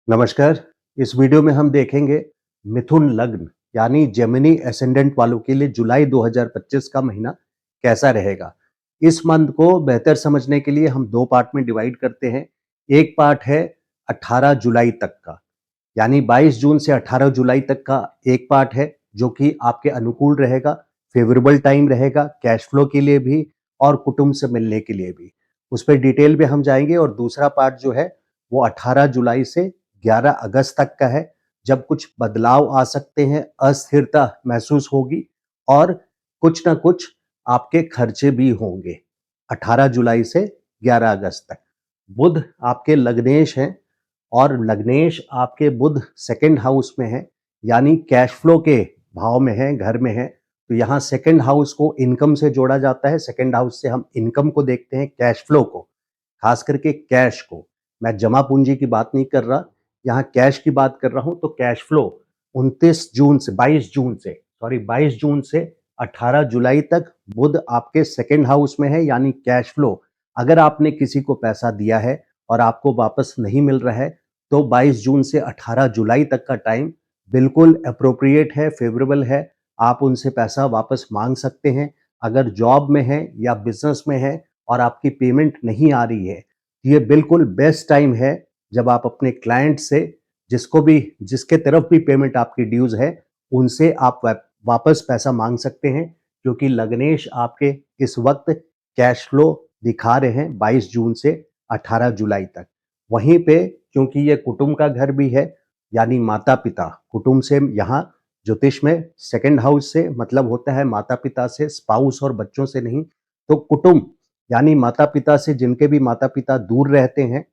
नमस्कार। इस वीडियो में हम देखेंगे मिथुन लग्न यानी जेमिनी एसेंडेंट वालों के लिए जुलाई 2025 का महीना कैसा रहेगा। इस मंथ को बेहतर समझने के लिए हम दो पार्ट में डिवाइड करते हैं। एक पार्ट है 18 जुलाई तक का, यानी 22 जून से 18 जुलाई तक का एक पार्ट है जो कि आपके अनुकूल रहेगा, फेवरेबल टाइम रहेगा कैश फ्लो के लिए भी और कुटुंब से मिलने के लिए भी। उस पर डिटेल में हम जाएंगे। और दूसरा पार्ट जो है वो 18 जुलाई से 11 अगस्त तक का है, जब कुछ बदलाव आ सकते हैं, अस्थिरता महसूस होगी और कुछ ना कुछ आपके खर्चे भी होंगे। 18 जुलाई से 11 अगस्त तक बुध आपके लग्नेश हैं और लग्नेश आपके बुध सेकंड हाउस में है, यानी कैश फ्लो के भाव में है, घर में है। तो यहाँ सेकंड हाउस को इनकम से जोड़ा जाता है। सेकंड हाउस से हम इनकम को देखते हैं, कैश फ्लो को, खास करके कैश को। मैं जमा पूंजी की बात नहीं कर रहा, यहाँ कैश की बात कर रहा हूं। तो कैश फ्लो 22 जून से 18 जुलाई तक बुध आपके सेकंड हाउस में है, यानी कैश फ्लो। अगर आपने किसी को पैसा दिया है और आपको वापस नहीं मिल रहा है, तो 22 जून से 18 जुलाई तक का टाइम बिल्कुल अप्रोप्रिएट है, फेवरेबल है। आप उनसे पैसा वापस मांग सकते हैं। अगर जॉब में है या बिजनेस में है और आपकी पेमेंट नहीं आ रही है, ये बिल्कुल बेस्ट टाइम है जब आप अपने क्लाइंट से, जिसको भी, जिसके तरफ भी पेमेंट आपकी ड्यूज है, उनसे आप वापस पैसा मांग सकते हैं, क्योंकि लग्नेश आपके इस वक्त कैश फ्लो दिखा रहे हैं 22 जून से 18 जुलाई तक। वहीं पे क्योंकि ये कुटुंब का घर भी है, यानी माता पिता, कुटुंब से यहाँ ज्योतिष में सेकंड हाउस से मतलब होता है माता पिता से, स्पाउस और बच्चों से नहीं। तो कुटुंब यानी माता पिता से, जिनके भी माता पिता दूर रहते हैं,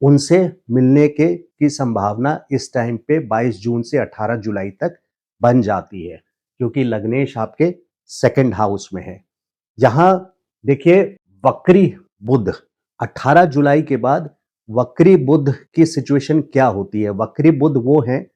उनसे मिलने के की संभावना इस टाइम पे 22 जून से 18 जुलाई तक बन जाती है, क्योंकि लग्नेश आपके सेकंड हाउस में है। यहाँ देखिए, वक्री बुध 18 जुलाई के बाद वक्री बुध की सिचुएशन क्या होती है। वक्री बुध वो है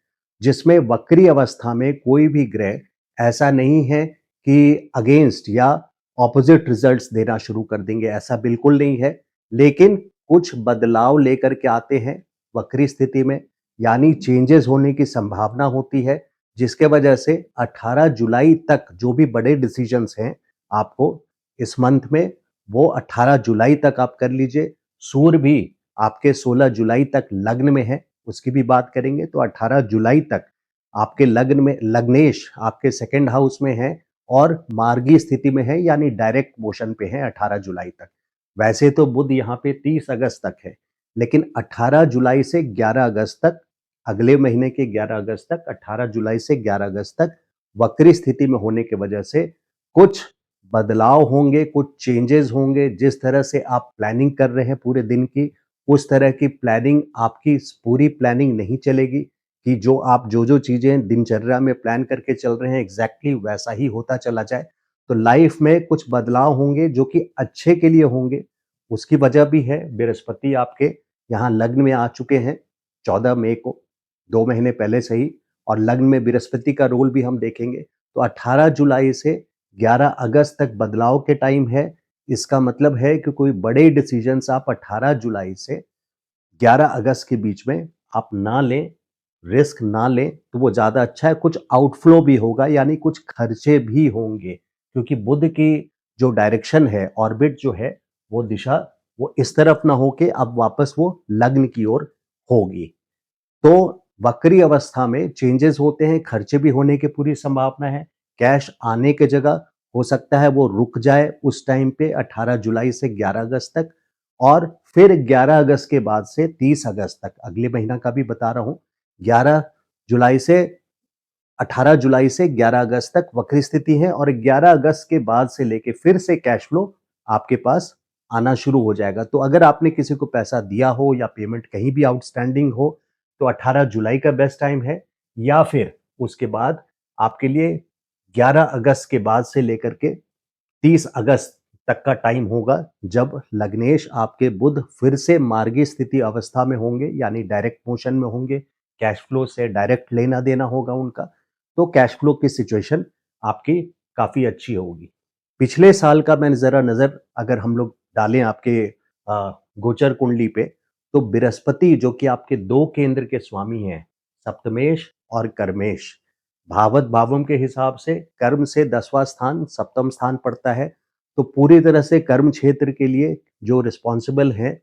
जिसमें वक्री अवस्था में कोई भी ग्रह ऐसा नहीं है कि अगेंस्ट या ऑपोजिट रिजल्ट्स देना शुरू कर देंगे, ऐसा बिल्कुल नहीं है। लेकिन कुछ बदलाव लेकर के आते हैं वक्री स्थिति में, यानी चेंजेस होने की संभावना होती है, जिसके वजह से 18 जुलाई तक जो भी बड़े डिसीजंस हैं आपको इस मंथ में, वो 18 जुलाई तक आप कर लीजिए। सूर्य भी आपके 16 जुलाई तक लग्न में है, उसकी भी बात करेंगे। तो 18 जुलाई तक आपके लग्न में लग्नेश आपके सेकंड हाउस में है और मार्गी स्थिति में है, यानी डायरेक्ट मोशन पे है 18 जुलाई तक। वैसे तो बुध यहाँ पे 30 अगस्त तक है, लेकिन 18 जुलाई से 11 अगस्त तक, अगले महीने के 11 अगस्त तक, 18 जुलाई से 11 अगस्त तक वक्री स्थिति में होने की वजह से कुछ बदलाव होंगे, कुछ चेंजेस होंगे। जिस तरह से आप प्लानिंग कर रहे हैं पूरे दिन की, उस तरह की प्लानिंग आपकी पूरी प्लानिंग नहीं चलेगी कि जो चीजें दिनचर्या में प्लान करके चल रहे हैं एग्जैक्टली वैसा ही होता चला जाए। तो लाइफ में कुछ बदलाव होंगे जो कि अच्छे के लिए होंगे। उसकी वजह भी है, बृहस्पति आपके यहाँ लग्न में आ चुके हैं 14 मई को, 2 महीने पहले से ही। और लग्न में बृहस्पति का रोल भी हम देखेंगे। तो 18 जुलाई से 11 अगस्त तक बदलाव के टाइम है। इसका मतलब है कि कोई बड़े डिसीजंस आप 18 जुलाई से 11 अगस्त के बीच में आप ना लें, रिस्क ना लें, तो वो ज़्यादा अच्छा है। कुछ आउटफ्लो भी होगा, यानी कुछ खर्चे भी होंगे, क्योंकि बुध की जो डायरेक्शन है, ऑर्बिट जो है, वो दिशा वो इस तरफ ना होके अब वापस वो लग्न की ओर होगी। तो वक्री अवस्था में चेंजेस होते हैं, खर्चे भी होने की पूरी संभावना है। कैश आने की जगह हो सकता है वो रुक जाए उस टाइम पे 18 जुलाई से 11 अगस्त तक। और फिर 11 अगस्त के बाद से 30 अगस्त तक, अगले महीना का भी बता रहा हूँ, 11 जुलाई से 18 जुलाई से 11 अगस्त तक वक्री स्थिति है। और 11 अगस्त के बाद से लेके फिर से कैश फ्लो आपके पास आना शुरू हो जाएगा। तो अगर आपने किसी को पैसा दिया हो या पेमेंट कहीं भी आउटस्टैंडिंग हो, तो 18 जुलाई का बेस्ट टाइम है। या फिर उसके बाद आपके लिए 11 अगस्त के बाद से लेकर के 30 अगस्त तक का टाइम होगा, जब लग्नेश आपके बुध फिर से मार्गी स्थिति अवस्था में होंगे, यानी डायरेक्ट मोशन में होंगे। कैश फ्लो से डायरेक्ट लेना देना होगा उनका। तो कैश फ्लो की सिचुएशन आपकी काफी अच्छी होगी। पिछले साल का मैं जरा नजर अगर हम लोग डालें आपके गोचर कुंडली पे, तो बृहस्पति जो कि आपके 2 केंद्र के स्वामी हैं, सप्तमेश और कर्मेश, भावत भावम के हिसाब से कर्म से 10वां स्थान सप्तम स्थान पड़ता है। तो पूरी तरह से कर्म क्षेत्र के लिए जो रिस्पॉन्सिबल हैं,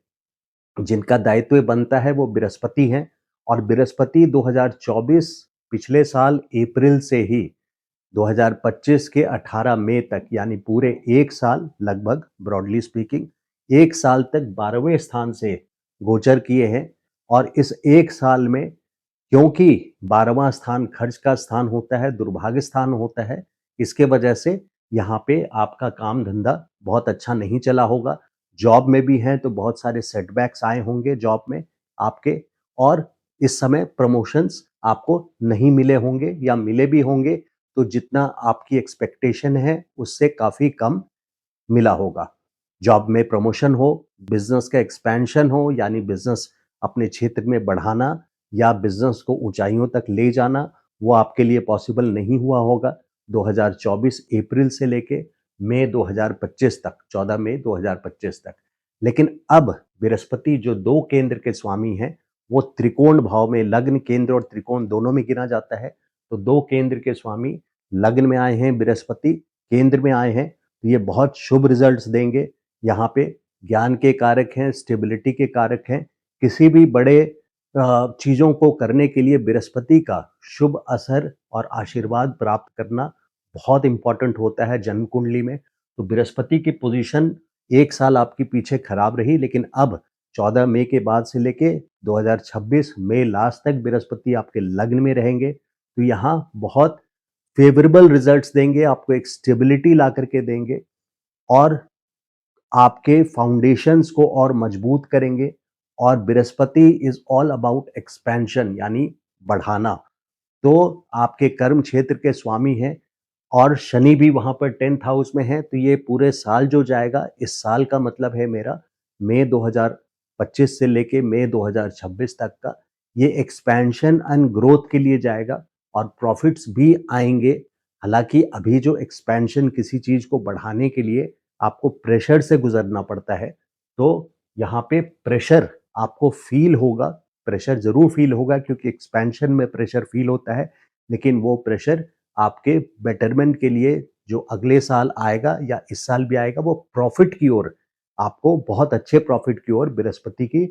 जिनका दायित्व बनता है वो बृहस्पति हैं। और बृहस्पति 2024 पिछले साल अप्रैल से ही 2025 के 18 मई तक, यानी पूरे 1 साल लगभग, ब्रॉडली स्पीकिंग 1 साल तक 12वें स्थान से गोचर किए हैं। और इस 1 साल में, क्योंकि 12वां स्थान खर्च का स्थान होता है, दुर्भाग्य स्थान होता है, इसके वजह से यहाँ पे आपका काम धंधा बहुत अच्छा नहीं चला होगा। जॉब में भी हैं तो बहुत सारे सेटबैक्स आए होंगे जॉब में आपके, और इस समय प्रमोशंस आपको नहीं मिले होंगे, या मिले भी होंगे तो जितना आपकी एक्सपेक्टेशन है उससे काफ़ी कम मिला होगा। जॉब में प्रमोशन हो, बिज़नेस का एक्सपेंशन हो, यानी बिज़नेस अपने क्षेत्र में बढ़ाना या बिज़नेस को ऊँचाइयों तक ले जाना, वो आपके लिए पॉसिबल नहीं हुआ होगा 2024 अप्रैल से लेके मई 2025 तक, 14 मई 2025 तक। लेकिन अब बृहस्पति जो 2 केंद्र के स्वामी हैं, वो त्रिकोण भाव में, लग्न, केंद्र और त्रिकोण दोनों में गिना जाता है। तो 2 केंद्र के स्वामी लग्न में आए हैं, बृहस्पति केंद्र में आए हैं, तो ये बहुत शुभ रिजल्ट्स देंगे। यहाँ पे ज्ञान के कारक हैं, स्टेबिलिटी के कारक हैं। किसी भी बड़े चीज़ों को करने के लिए बृहस्पति का शुभ असर और आशीर्वाद प्राप्त करना बहुत इम्पोर्टेंट होता है जन्म कुंडली में। तो बृहस्पति की पोजीशन 1 साल आपकी पीछे खराब रही, लेकिन अब 14 मई के बाद से लेके 2026 मई लास्ट तक बृहस्पति आपके लग्न में रहेंगे। तो यहाँ बहुत फेवरेबल रिजल्ट्स देंगे, आपको एक स्टेबिलिटी ला करके देंगे और आपके फाउंडेशंस को और मजबूत करेंगे। और Brihaspati is all about expansion, यानी बढ़ाना। तो आपके कर्म क्षेत्र के स्वामी हैं और शनि भी वहां पर 10th हाउस में है। तो ये पूरे साल जो जाएगा, इस साल का मतलब है मेरा मई 2025 से लेके मई 2026 तक का, ये एक्सपेंशन एंड ग्रोथ के लिए जाएगा और प्रॉफिट्स भी आएंगे। हालांकि अभी जो एक्सपेंशन, किसी चीज को बढ़ाने के लिए आपको प्रेशर से गुजरना पड़ता है, तो यहाँ पे प्रेशर आपको फील होगा, प्रेशर जरूर फील होगा, क्योंकि एक्सपेंशन में प्रेशर फील होता है। लेकिन वो प्रेशर आपके बेटरमेंट के लिए जो अगले साल आएगा या इस साल भी आएगा, वो प्रॉफिट की ओर, आपको बहुत अच्छे प्रॉफिट की ओर बृहस्पति की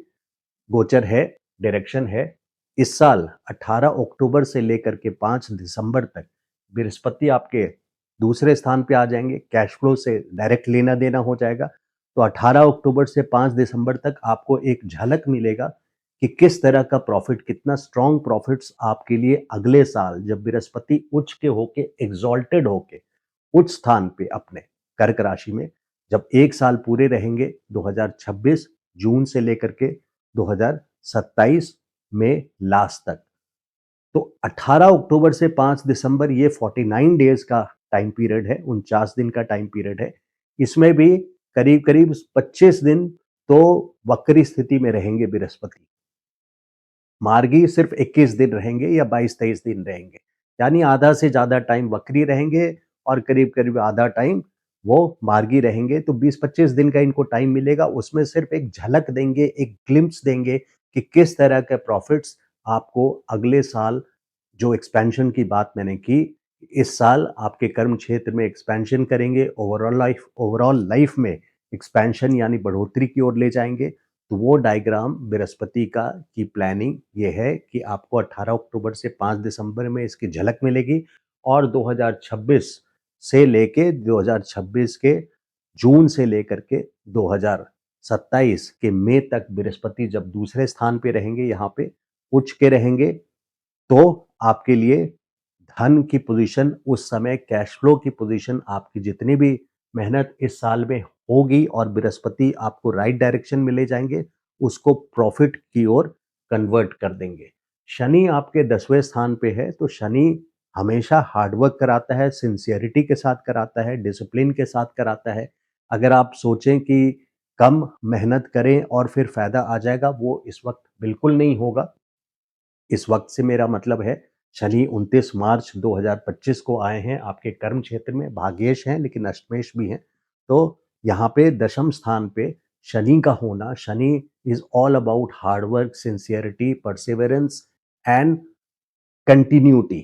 गोचर है, डायरेक्शन है। इस साल 18 अक्टूबर से लेकर के 5 दिसंबर तक बृहस्पति आपके दूसरे स्थान पे आ जाएंगे, कैश फ्लो से डायरेक्ट लेना देना हो जाएगा। तो 18 अक्टूबर से 5 दिसंबर तक आपको एक झलक मिलेगा कि किस तरह का प्रॉफिट, कितना स्ट्रॉन्ग प्रॉफिट्स आपके लिए अगले साल, जब बृहस्पति उच्च के होके, एग्जॉल्टेड होके उच्च स्थान पे अपने कर्क राशि में जब 1 साल पूरे रहेंगे, 2026 जून से लेकर के 2027 में लास्ट तक। तो 18 अक्टूबर से 5 दिसंबर ये 49 डेज का टाइम पीरियड है, 49 दिन का टाइम पीरियड है। इसमें भी करीब करीब 25 दिन तो वक्री स्थिति में रहेंगे बृहस्पति। मार्गी सिर्फ 21 दिन रहेंगे या 22-23 दिन रहेंगे, यानी आधा से ज्यादा टाइम वक्री रहेंगे और करीब करीब आधा टाइम वो मार्गी रहेंगे। तो 20-25 दिन का इनको टाइम मिलेगा, उसमें सिर्फ एक झलक देंगे, एक ग्लिम्प्स देंगे कि किस तरह के प्रॉफिट्स आपको अगले साल, जो एक्सपेंशन की बात मैंने की, इस साल आपके कर्म क्षेत्र में एक्सपेंशन करेंगे, ओवरऑल लाइफ में एक्सपेंशन यानी बढ़ोतरी की ओर ले जाएंगे। तो वो डायग्राम बृहस्पति का की प्लानिंग ये है कि आपको 18 अक्टूबर से 5 दिसंबर में इसकी झलक मिलेगी, और 2026 से लेके 2026 के जून से लेकर के 2027 के मई तक बृहस्पति जब दूसरे स्थान पे रहेंगे, यहाँ पे उच्च के रहेंगे, तो आपके लिए धन की पोजीशन, उस समय कैश फ्लो की पोजीशन, आपकी जितनी भी मेहनत इस साल में होगी और बृहस्पति आपको राइट डायरेक्शन में ले जाएंगे, उसको प्रॉफिट की ओर कन्वर्ट कर देंगे। शनि आपके 10वें स्थान पे है, तो शनि हमेशा हार्डवर्क कराता है, सिंसियरिटी के साथ कराता है, डिसिप्लिन के साथ कराता है। अगर आप सोचें कि कम मेहनत करें और फिर फायदा आ जाएगा, वो इस वक्त बिल्कुल नहीं होगा। इस वक्त से मेरा मतलब है, शनि 29 मार्च 2025 को आए हैं आपके कर्म क्षेत्र में, भाग्येश हैं लेकिन अष्टमेश भी हैं। तो यहाँ पे दशम स्थान पे शनि का होना, Shani is all about hard work, sincerity, perseverance and continuity.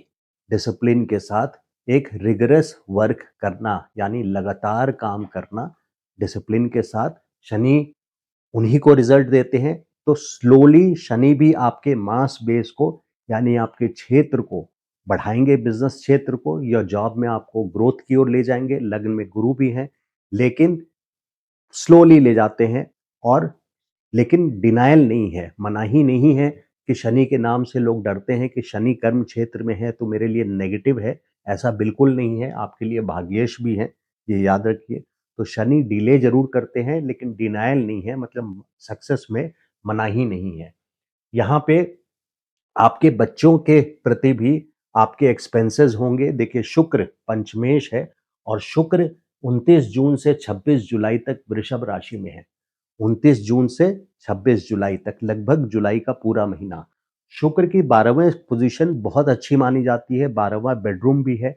Discipline के साथ एक रिगरस वर्क करना, यानी लगातार काम करना डिसिप्लिन के साथ, शनि उन्हीं को रिजल्ट देते हैं। तो स्लोली शनि भी आपके मास बेस को, यानी आपके क्षेत्र को बढ़ाएंगे, बिजनेस क्षेत्र को, या जॉब में आपको ग्रोथ की ओर ले जाएंगे। लग्न में गुरु भी हैं, लेकिन स्लोली ले जाते हैं। और लेकिन डिनायल नहीं है, मनाही नहीं है कि शनि के नाम से लोग डरते हैं कि शनि कर्म क्षेत्र में है तो मेरे लिए नेगेटिव है। ऐसा बिल्कुल नहीं है, आपके लिए भाग्येश भी है, ये याद रखिए। तो शनि डिले जरूर करते हैं, लेकिन डिनायल नहीं है, मतलब सक्सेस में मनाही नहीं है। यहाँ पे आपके बच्चों के प्रति भी आपके एक्सपेंसेस होंगे। देखिए, शुक्र पंचमेश है और शुक्र 29 जून से 26 जुलाई तक वृषभ राशि में है। 29 जून से 26 जुलाई तक, लगभग जुलाई का पूरा महीना। शुक्र की 12वें पोजीशन बहुत अच्छी मानी जाती है, 12वां बेडरूम भी है।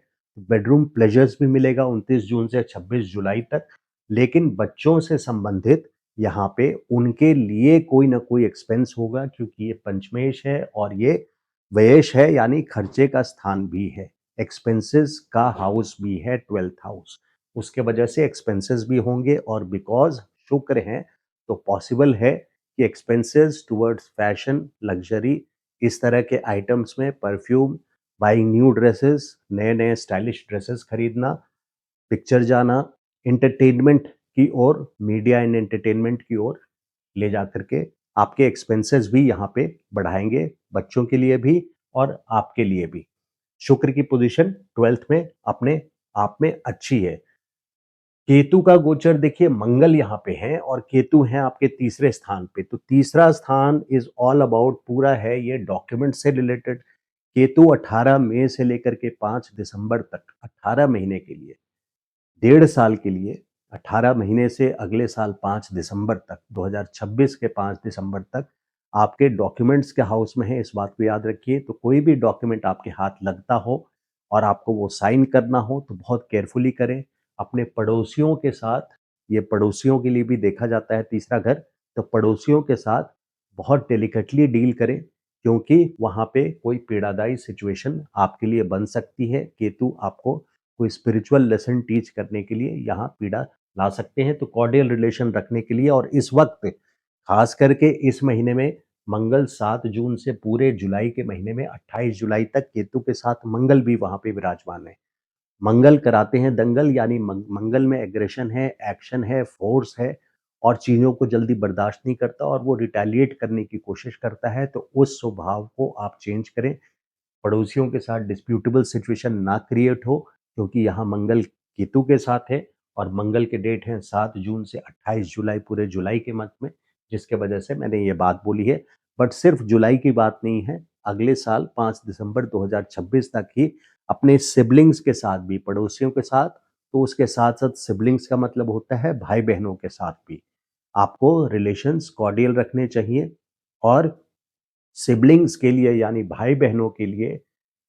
बेडरूम प्लेजर्स भी मिलेगा 29 जून से 26 जुलाई तक। लेकिन बच्चों से संबंधित यहाँ पे उनके लिए कोई ना कोई एक्सपेंस होगा, क्योंकि ये पंचमेश है और ये व्ययश है, यानी खर्चे का स्थान भी है, एक्सपेंसेस का हाउस भी है, 12th हाउस। उसके वजह से एक्सपेंसेस भी होंगे। और बिकॉज शुक्र है तो पॉसिबल है कि एक्सपेंसेस टुवर्ड्स फैशन, लग्जरी, इस तरह के आइटम्स में, परफ्यूम, बाइंग न्यू ड्रेसेस, नए नए स्टाइलिश ड्रेसेस खरीदना, पिक्चर जाना, एंटरटेनमेंट की ओर, मीडिया एंड एंटरटेनमेंट की ओर ले जा करके आपके एक्सपेंसेस भी यहाँ पे बढ़ाएंगे, बच्चों के लिए भी और आपके लिए भी। शुक्र की पोजीशन 12th में अपने आप में अच्छी है। केतु का गोचर देखिए, मंगल यहाँ पे है और केतु है आपके तीसरे स्थान पे। तो तीसरा स्थान इज ऑल अबाउट, पूरा है ये डॉक्यूमेंट से रिलेटेड। केतु 18 मई से लेकर के 5 दिसंबर तक, 18 महीने के लिए, 1.5 साल के लिए, 18 महीने से अगले साल 5 दिसंबर तक, 2026 के 5 दिसंबर तक आपके डॉक्यूमेंट्स के हाउस में है। इस बात को याद रखिए। तो कोई भी डॉक्यूमेंट आपके हाथ लगता हो और आपको वो साइन करना हो तो बहुत केयरफुली करें। अपने पड़ोसियों के साथ, ये पड़ोसियों के लिए भी देखा जाता है तीसरा घर, तो पड़ोसियों के साथ बहुत डेलिकेटली डील करें, क्योंकि वहाँ पे कोई पीड़ादायी सिचुएशन आपके लिए बन सकती है। केतु आपको कोई स्पिरिचुअल लेसन टीच करने के लिए यहाँ पीड़ा ला सकते हैं। तो कॉर्डियल रिलेशन रखने के लिए, और इस वक्त खास करके इस महीने में मंगल 7 जून से पूरे जुलाई के महीने में 28 जुलाई तक केतु के साथ मंगल भी वहां पे विराजमान है। मंगल कराते हैं दंगल, यानी मंगल में एग्रेशन है, एक्शन है, फोर्स है, और चीज़ों को जल्दी बर्दाश्त नहीं करता और वो रिटेलिएट करने की कोशिश करता है। तो उस स्वभाव को आप चेंज करें, पड़ोसियों के साथ डिस्प्यूटेबल सिचुएशन ना क्रिएट हो, क्योंकि यहाँ मंगल केतु के साथ है और मंगल के डेट हैं 7 जून से 28 जुलाई, पूरे जुलाई के मंथ में, जिसके वजह से मैंने ये बात बोली है। बट सिर्फ जुलाई की बात नहीं है, अगले साल 5 दिसंबर 2026 तक ही अपने सिबलिंग्स के साथ भी, पड़ोसियों के साथ, तो उसके साथ साथ सिबलिंग्स का मतलब होता है भाई बहनों के साथ भी आपको रिलेशंस कॉर्डियल रखने चाहिए। और सिबलिंग्स के लिए, यानी भाई बहनों के लिए,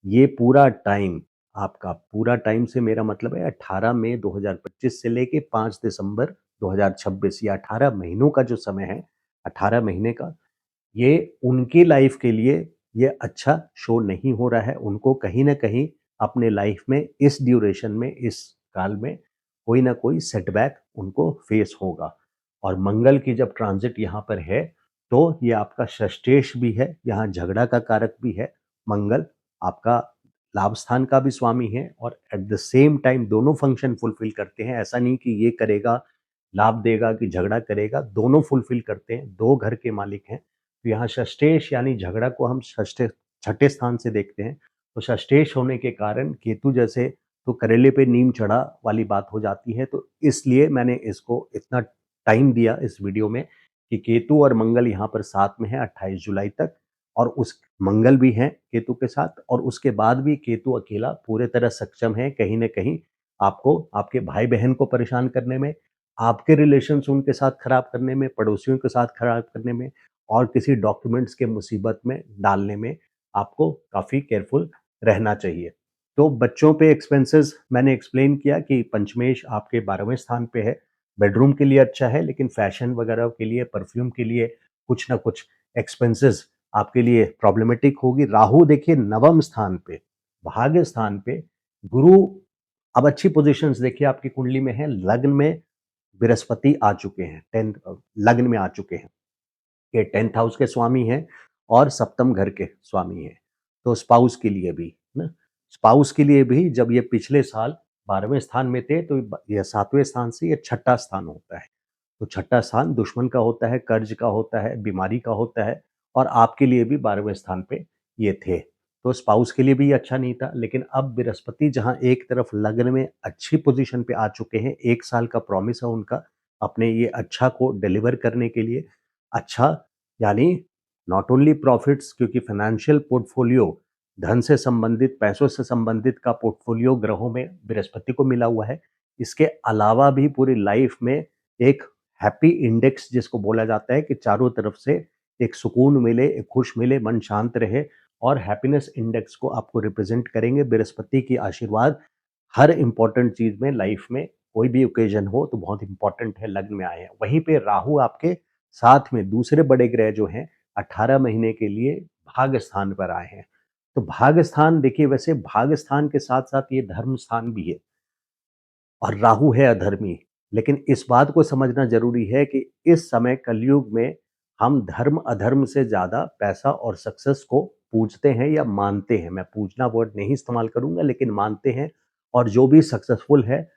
ये पूरा टाइम, आपका पूरा टाइम से मेरा मतलब है 18 मई 2025 से लेके 5 दिसंबर 2026, या 18 महीनों का जो समय है, 18 महीने का, ये उनकी लाइफ के लिए ये अच्छा शो नहीं हो रहा है। उनको कहीं ना कहीं अपने लाइफ में इस ड्यूरेशन में, इस काल में, कोई ना कोई सेटबैक उनको फेस होगा। और मंगल की जब ट्रांजिट यहाँ पर है तो ये आपका षष्ठेश भी है, यहाँ झगड़ा का कारक भी है। मंगल आपका लाभ स्थान का भी स्वामी है और एट द सेम टाइम दोनों फंक्शन फुलफिल करते हैं। ऐसा नहीं कि ये करेगा लाभ देगा कि झगड़ा करेगा, दोनों फुलफिल करते हैं, दो घर के मालिक हैं। तो यहाँ षष्ठेश यानी झगड़ा को हम षष्ठे छठे स्थान से देखते हैं। तो षष्ठेश होने के कारण केतु जैसे तो करेले पे नीम चढ़ा वाली बात हो जाती है। तो इसलिए मैंने इसको इतना टाइम दिया इस वीडियो में कि केतु और मंगल यहाँ पर साथ में है 28 जुलाई तक, और उस मंगल भी हैं केतु के साथ, और उसके बाद भी केतु अकेला पूरे तरह सक्षम है कहीं ना कहीं आपको, आपके भाई बहन को परेशान करने में, आपके रिलेशंस उनके साथ खराब करने में, पड़ोसियों के साथ खराब करने में, और किसी डॉक्यूमेंट्स के मुसीबत में डालने में आपको काफ़ी केयरफुल रहना चाहिए। तो बच्चों पे एक्सपेंसेस मैंने एक्सप्लेन किया कि पंचमेश आपके 12वें स्थान पे है, बेडरूम के लिए अच्छा है, लेकिन फैशन वगैरह के लिए, परफ्यूम के लिए कुछ ना कुछ एक्सपेंसेस आपके लिए प्रॉब्लमेटिक होगी। राहु देखिए नवम स्थान पे, भाग्य स्थान पे, गुरु अब अच्छी पोजीशंस देखिए आपकी कुंडली में है। लग्न में बृहस्पति आ चुके हैं, 10th लग्न में आ चुके हैं, ये 10th हाउस के स्वामी हैं और सप्तम घर के स्वामी हैं। तो स्पाउस के लिए भी ना, स्पाउस के लिए भी जब ये पिछले साल 12वें स्थान में थे, तो ये 7वें स्थान से ये छठा स्थान होता है। तो छठा स्थान दुश्मन का होता है, कर्ज का होता है, बीमारी का होता है, और आपके लिए भी 12वें स्थान पे ये थे। तो स्पाउस के लिए भी अच्छा नहीं था, लेकिन अब बृहस्पति जहाँ एक तरफ लग्न में अच्छी पोजीशन पे आ चुके हैं, 1 साल का प्रॉमिस है उनका अपने ये अच्छा को डिलीवर करने के लिए। अच्छा यानी नॉट ओनली प्रॉफिट्स, क्योंकि फाइनेंशियल पोर्टफोलियो, धन से संबंधित, पैसों से संबंधित का पोर्टफोलियो ग्रहों में बृहस्पति को मिला हुआ है। इसके अलावा भी पूरी लाइफ में एक हैप्पी इंडेक्स जिसको बोला जाता है कि चारों तरफ से एक सुकून मिले, एक खुश मिले, मन शांत रहे, और हैप्पीनेस इंडेक्स को आपको रिप्रेजेंट करेंगे बृहस्पति की आशीर्वाद। हर इंपॉर्टेंट चीज में, लाइफ में कोई भी ओकेजन हो तो बहुत इंपॉर्टेंट है, लग्न में आए हैं। वहीं पे राहु आपके साथ में दूसरे बड़े ग्रह जो हैं 18 महीने के लिए भाग्य स्थान पर आए हैं। तो भाग्य स्थान देखिए, वैसे भाग्य स्थान के साथ साथ ये धर्म स्थान भी है और राहु है अधर्मी। लेकिन इस बात को समझना जरूरी है कि इस समय कलयुग में हम धर्म अधर्म से ज्यादा पैसा और सक्सेस को पूजते हैं या मानते हैं। मैं पूजना वर्ड नहीं इस्तेमाल करूंगा, लेकिन मानते हैं। और जो भी सक्सेसफुल है,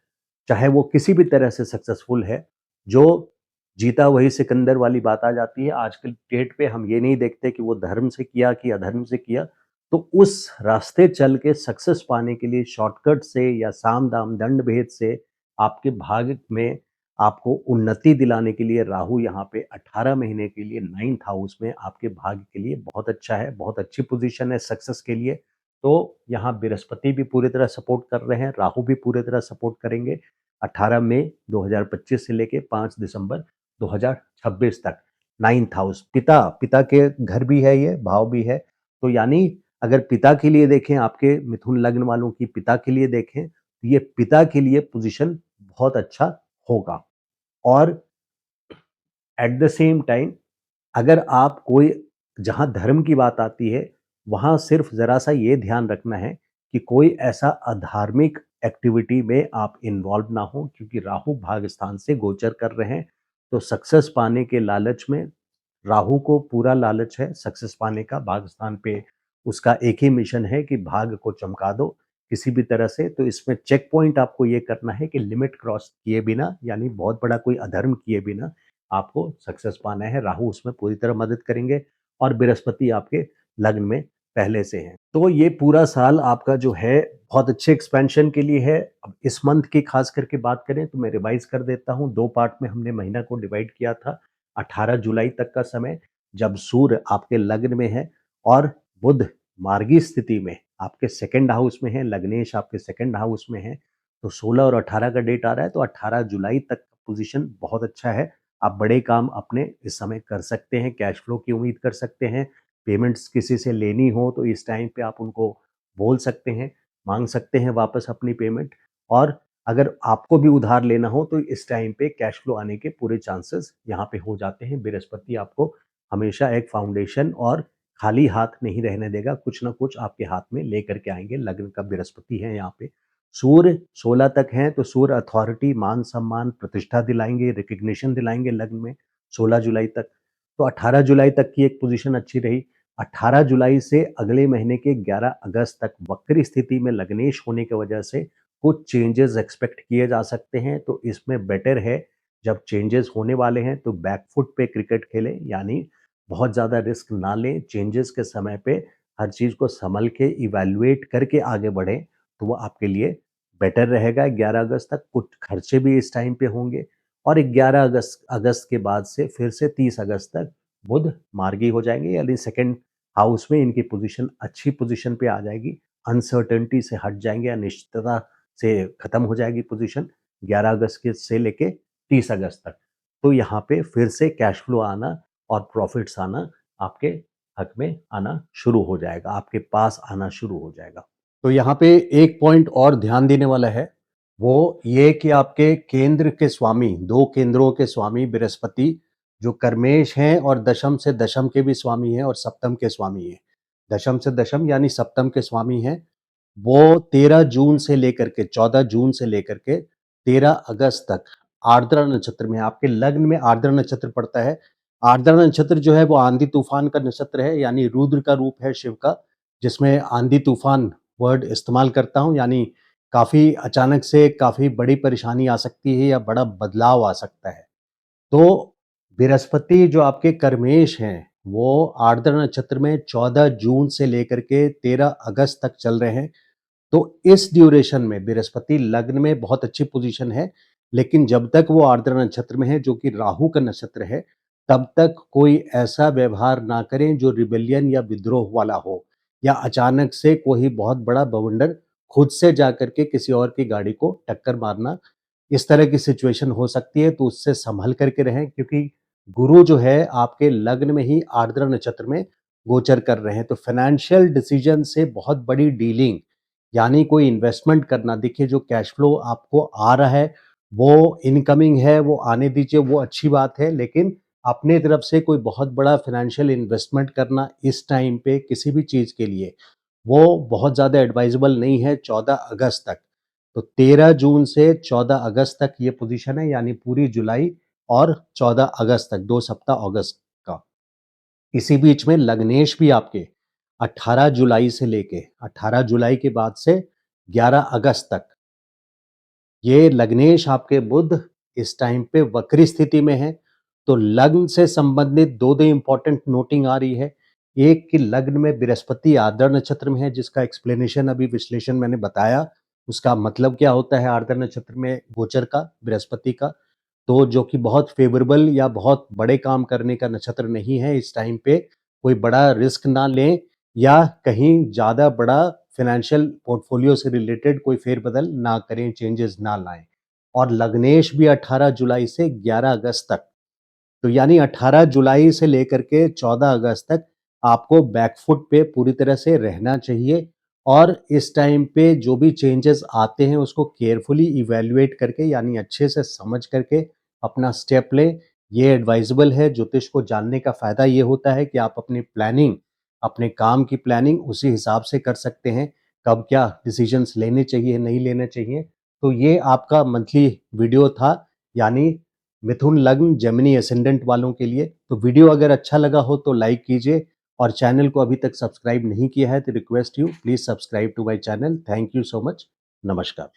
चाहे वो किसी भी तरह से सक्सेसफुल है, जो जीता वही सिकंदर वाली बात आ जाती है। आजकल डेट पे हम ये नहीं देखते कि वो धर्म से किया कि अधर्म से किया। तो उस रास्ते चल के सक्सेस पाने के लिए शॉर्टकट से या साम दाम दंड भेद से आपके भाग्य में आपको उन्नति दिलाने के लिए राहु यहाँ पे 18 महीने के लिए 9th हाउस में आपके भाग्य के लिए बहुत अच्छा है, बहुत अच्छी पोजीशन है सक्सेस के लिए। तो यहाँ बृहस्पति भी पूरी तरह सपोर्ट कर रहे हैं, राहु भी पूरी तरह सपोर्ट करेंगे 18 मई 2025 से लेके 5 दिसंबर 2026 तक। 9th हाउस पिता, पिता के घर भी है, ये भाव भी है। तो यानी अगर पिता के लिए देखें, आपके मिथुन लग्न वालों की पिता के लिए देखें, तो ये पिता के लिए पोजीशन बहुत अच्छा होगा। और एट द सेम टाइम अगर आप कोई, जहाँ धर्म की बात आती है, वहाँ सिर्फ ज़रा-सा ये ध्यान रखना है कि कोई ऐसा अधार्मिक एक्टिविटी में आप इन्वॉल्व ना हो, क्योंकि राहु भाग्यस्थान से गोचर कर रहे हैं। तो सक्सेस पाने के लालच में राहु को पूरा लालच है सक्सेस पाने का, भाग्यस्थान पे उसका एक ही मिशन है कि भाग्य को चमका दो किसी भी तरह से। तो इसमें चेक पॉइंट आपको ये करना है कि लिमिट क्रॉस किए बिना, यानी बहुत बड़ा कोई अधर्म किए बिना आपको सक्सेस पाना है। राहु उसमें पूरी तरह मदद करेंगे और बृहस्पति आपके लग्न में पहले से हैं। तो ये पूरा साल आपका जो है बहुत अच्छे एक्सपेंशन के लिए है। अब इस मंथ की खास करके बात करें तो मैं रिवाइज कर देता हूँ, 2 पार्ट में हमने महीना को डिवाइड किया था। 18 जुलाई तक का समय जब सूर्य आपके लग्न में है और बुध मार्गी स्थिति में आपके सेकंड हाउस में है, लग्नेश आपके सेकंड हाउस में है। तो 16 और 18 का डेट आ रहा है, तो 18 जुलाई तक का पोजीशन बहुत अच्छा है। आप बड़े काम अपने इस समय कर सकते हैं, कैश फ्लो की उम्मीद कर सकते हैं। पेमेंट्स किसी से लेनी हो तो इस टाइम पे आप उनको बोल सकते हैं, मांग सकते हैं वापस अपनी पेमेंट। और अगर आपको भी उधार लेना हो तो इस टाइम पे कैश फ्लो आने के पूरे चांसेस यहाँ पे हो जाते हैं। बृहस्पति आपको हमेशा एक फाउंडेशन और खाली हाथ नहीं रहने देगा, कुछ ना कुछ आपके हाथ में लेकर के आएंगे। लग्न का बृहस्पति है यहाँ पे। सूर्य 16 तक हैं, तो सूर्य अथॉरिटी, मान सम्मान, प्रतिष्ठा दिलाएंगे, रिकग्निशन दिलाएंगे लग्न में 16 जुलाई तक। तो 18 जुलाई तक की एक पोजीशन अच्छी रही। 18 जुलाई से अगले महीने के 11 अगस्त तक वक्री स्थिति में लग्नेश होने की वजह से कुछ चेंजेस एक्सपेक्ट किए जा सकते हैं। तो इसमें बेटर है, जब चेंजेस होने वाले हैं तो बैकफुट पे क्रिकेट खेलें, यानी बहुत ज़्यादा रिस्क ना लें। चेंजेस के समय पे हर चीज़ को संभल के इवैल्यूएट करके आगे बढ़ें, तो वो आपके लिए बेटर रहेगा। 11 अगस्त तक कुछ खर्चे भी इस टाइम पे होंगे, और 11 अगस्त अगस्त के बाद से फिर से 30 अगस्त तक बुध मार्गी हो जाएंगे, यानी सेकंड हाउस में इनकी पोजीशन अच्छी पोजीशन पे आ जाएगी। अनसर्टेनिटी से हट जाएंगे, अनिश्चितता से खत्म हो जाएगी पोजीशन 11 अगस्त के से लेके 30 अगस्त तक। तो यहाँ पे फिर से कैश फ्लो आना और प्रॉफिट्स आना आपके हक में आना शुरू हो जाएगा, आपके पास आना शुरू हो जाएगा। तो यहाँ पे एक पॉइंट और ध्यान देने वाला है, वो ये कि आपके केंद्र के स्वामी, 2 केंद्रों के स्वामी बृहस्पति जो कर्मेश हैं और दशम से दशम के भी स्वामी हैं और सप्तम के स्वामी हैं। दशम से दशम यानी सप्तम के स्वामी हैं, वो 13 जून से लेकर के 14 जून से लेकर के 13 अगस्त तक आर्द्रा नक्षत्र में, आपके लग्न में आर्द्रा नक्षत्र पड़ता है। आर्द्रा नक्षत्र जो है वो आंधी-तूफान का नक्षत्र है, यानी रुद्र का रूप है शिव का, जिसमें आंधी-तूफान वर्ड इस्तेमाल करता हूँ, यानी काफ़ी अचानक से काफ़ी बड़ी परेशानी आ सकती है या बड़ा बदलाव आ सकता है। तो बृहस्पति जो आपके कर्मेश हैं, वो आर्द्रा नक्षत्र में 14 जून से लेकर के 13 अगस्त तक चल रहे हैं। तो इस ड्यूरेशन में बृहस्पति लग्न में बहुत अच्छी पोजीशन है, लेकिन जब तक वो आर्द्रा नक्षत्र में है जो कि राहु का नक्षत्र है, तब तक कोई ऐसा व्यवहार ना करें जो रिबेलियन या विद्रोह वाला हो, या अचानक से कोई बहुत बड़ा बवंडर खुद से जाकर के किसी और की गाड़ी को टक्कर मारना, इस तरह की सिचुएशन हो सकती है, तो उससे संभल करके रहें, क्योंकि गुरु जो है आपके लग्न में ही आर्द्रा नक्षत्र में गोचर कर रहे हैं। तो फाइनेंशियल डिसीजन से बहुत बड़ी डीलिंग, यानी कोई इन्वेस्टमेंट करना, देखिए जो कैश फ्लो आपको आ रहा है वो इनकमिंग है, वो आने दीजिए, वो अच्छी बात है, लेकिन अपने तरफ से कोई बहुत बड़ा फाइनेंशियल इन्वेस्टमेंट करना इस टाइम पे किसी भी चीज़ के लिए वो बहुत ज़्यादा एडवाइजेबल नहीं है 14 अगस्त तक। तो 13 जून से 14 अगस्त तक ये पोजीशन है, यानी पूरी जुलाई और 14 अगस्त तक 2 सप्ताह अगस्त का। इसी बीच में लग्नेश भी आपके 18 जुलाई से लेके 18 जुलाई के बाद से 11 अगस्त तक ये लग्नेश आपके बुध इस टाइम पे वक्री स्थिति में है। तो लग्न से संबंधित दो इंपॉर्टेंट नोटिंग आ रही है। एक कि लग्न में बृहस्पति आर्द्रा नक्षत्र में है, जिसका एक्सप्लेनेशन अभी विश्लेषण मैंने बताया। उसका मतलब क्या होता है आर्द्रा नक्षत्र में गोचर का बृहस्पति का, तो जो कि बहुत फेवरेबल या बहुत बड़े काम करने का नक्षत्र नहीं है। इस टाइम पे कोई बड़ा रिस्क ना लें या कहीं ज़्यादा बड़ा फाइनेंशियल पोर्टफोलियो से रिलेटेड कोई फेरबदल ना करें, चेंजेस ना लाएं। और लग्नेश भी 18 जुलाई से 11 अगस्त तक, तो यानी 18 जुलाई से लेकर के 14 अगस्त तक आपको बैकफुट पे पूरी तरह से रहना चाहिए। और इस टाइम पे जो भी चेंजेस आते हैं उसको केयरफुली इवैल्यूएट करके, यानी अच्छे से समझ करके अपना स्टेप लें। ये एडवाइजेबल है। ज्योतिष को जानने का फ़ायदा ये होता है कि आप अपनी प्लानिंग, अपने काम की प्लानिंग उसी हिसाब से कर सकते हैं, कब क्या डिसीजंस लेने चाहिए, नहीं लेने चाहिए। तो ये आपका मंथली वीडियो था, यानी मिथुन लग्न जेमिनी एसेंडेंट वालों के लिए। तो वीडियो अगर अच्छा लगा हो तो लाइक कीजिए, और चैनल को अभी तक सब्सक्राइब नहीं किया है तो request you please subscribe to my channel. Thank you so much. नमस्कार।